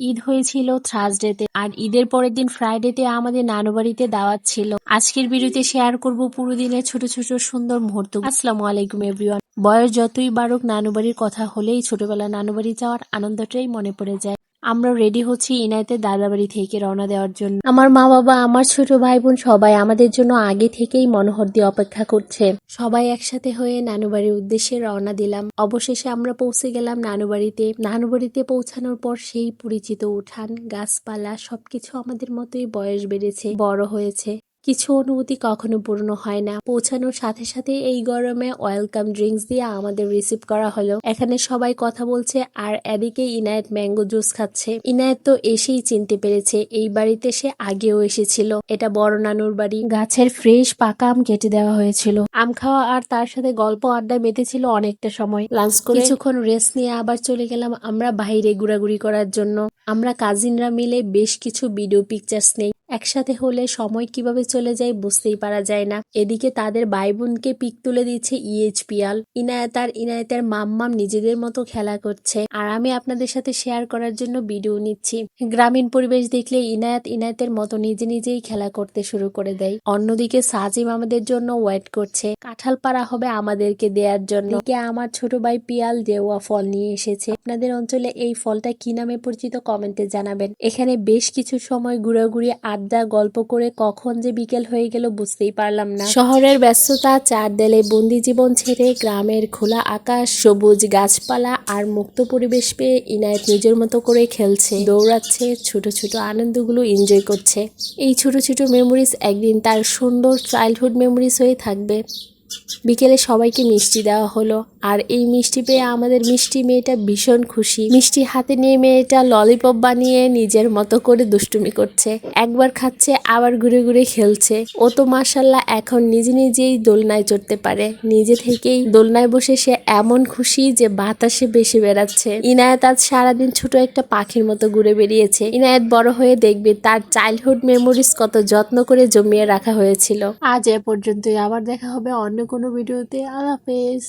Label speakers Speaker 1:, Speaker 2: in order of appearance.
Speaker 1: ঈদ হয়েছিল থার্সডেতে আর ঈদের পরের দিন ফ্রাইডেতে আমাদের নানু বাড়িতে দাওয়াত ছিল। আজকের ভিডিওতে শেয়ার করব পুরো দিনের ছোট ছোট সুন্দর মুহূর্ত। আসসালামু আলাইকুম এভরিওয়ান। বয়স যতই বাড়ুক নানু বাড়ির কথা হলেই ছোটবেলা নানু বাড়ি যাওয়ার আনন্দটাই মনে পড়ে যায়। আমরা রেডি হচ্ছি ইনায়েতের দাদা বাড়ি থেকে রওনা দেওয়ার জন্য। আমার মা বাবা, আমার ছোট ভাই বোন সবাই আমাদের জন্য আগে থেকেই মনোহর দিয়ে অপেক্ষা করছে। সবাই একসাথে হয়ে নানু বাড়ির উদ্দেশ্যে রওনা দিলাম। অবশেষে আমরা পৌঁছে গেলাম নানু বাড়িতে। নানু বাড়িতে পৌঁছানোর পর সেই পরিচিত উঠান, গাছপালা সবকিছু আমাদের মতোই বয়স বেড়েছে, বড় হয়েছে। কিছু অনুভূতি কখনো পূর্ণ হয় না। পৌঁছানোর সাথে সাথে এই গরমে ওয়েলকাম ড্রিঙ্কস দিয়ে আমাদের রিসিভ করা হলো। এখানে সবাই কথা বলছে আর এদিকে ইনায়েত ম্যাঙ্গো জুস খাচ্ছে। ইনায়েত তো এসেই চিনতে পেরেছে এই বাড়িতে সে আগেও এসেছিল। এটা বড় নানুর বাড়ি। গাছের ফ্রেশ পাকা আম কেটে দেওয়া হয়েছিল। আম খাওয়া আর তার সাথে গল্প আড্ডা মেতেছিল অনেকটা সময়। লাঞ্চ করে কিছুক্ষণ রেস্ট নিয়ে আবার চলে গেলাম আমরা বাইরে ঘোরাঘুরি করার জন্য। আমরা কাজিনরা মিলে বেশ কিছু ভিডিও পিকচার্স নেই। একসাথে হলে সময় কিভাবে চলে যায় বুঝতেই পারা যায় না। এদিকে তাদের ভাই বোনকে পিক তুলে দিচ্ছে ইএইচপিএল। ইনায়েত আর ইনায়েতের মাম্মাম নিজেদের মতো খেলা করছে আর আমি আপনাদের সাথে শেয়ার করার জন্য ভিডিও নিচ্ছি। গ্রামীণ পরিবেশ দেখলে ইনায়েতের মতো নিজে নিজেই খেলা করতে শুরু করে দেয়। অন্যদিকে সাজিম আমাদের জন্য ওয়েট করছে। কাঁঠাল পাড়া হবে আমাদেরকে দেওয়ার জন্য। আমার ছোট ভাই পিয়াল দেওয়া ফল নিয়ে এসেছে। আপনাদের অঞ্চলে এই ফলটা কি নামে পরিচিত কমেন্টে জানাবেন। এখানে বেশ কিছু সময় ঘুরাঘুরি আড্ডা গল্প করে কখন যে বিকেল হয়ে গেল বুঝতেই পারলাম না। শহরের ব্যস্ততা, চার দেয়ালে বন্দি জীবন ছেড়ে গ্রামের খোলা আকাশ, সবুজ গাছপালা আর মুক্ত পরিবেশ পেয়ে ইনায়েত নিজের মতো করে খেলছে, দৌড়াচ্ছে, ছোট ছোট আনন্দগুলো এনজয় করছে। এই ছোট ছোট মেমোরিজ একদিন তার সুন্দর চাইল্ডহুড মেমোরিজ হয়ে থাকবে। বিকেলে সবাইকে মিষ্টি দেওয়া হলো আর এই মিষ্টি পেয়ে আমাদের মিষ্টি মেয়েটা ভীষণ খুশি। মিষ্টি হাতে নিয়ে মেয়েটা ললিপপ বানিয়ে নিজের মতো করে দুষ্টুমি করছে। একবার খাচ্ছে আবার ঘুরে ঘুরে খেলছে। ও তো মাশাআল্লাহ এখন নিজে নিজেই দোলনায় চড়তে পারে। নিজে থেকেই দোলনায় বসে সে এমন খুশি যে বাতাসে বেশি বেড়াচ্ছে। ইনায়েত আজ সারাদিন ছোট একটা পাখির মতো ঘুরে বেরিয়েছে। ইনায়েত বড় হয়ে দেখবে তার চাইল্ডহুড মেমোরিজ কত যত্ন করে জমিয়ে রাখা হয়েছিল। আজ এ পর্যন্তই। আবার দেখা হবে অন্য কোনো ভিডিওতে। আল্লাহ হাফেজ।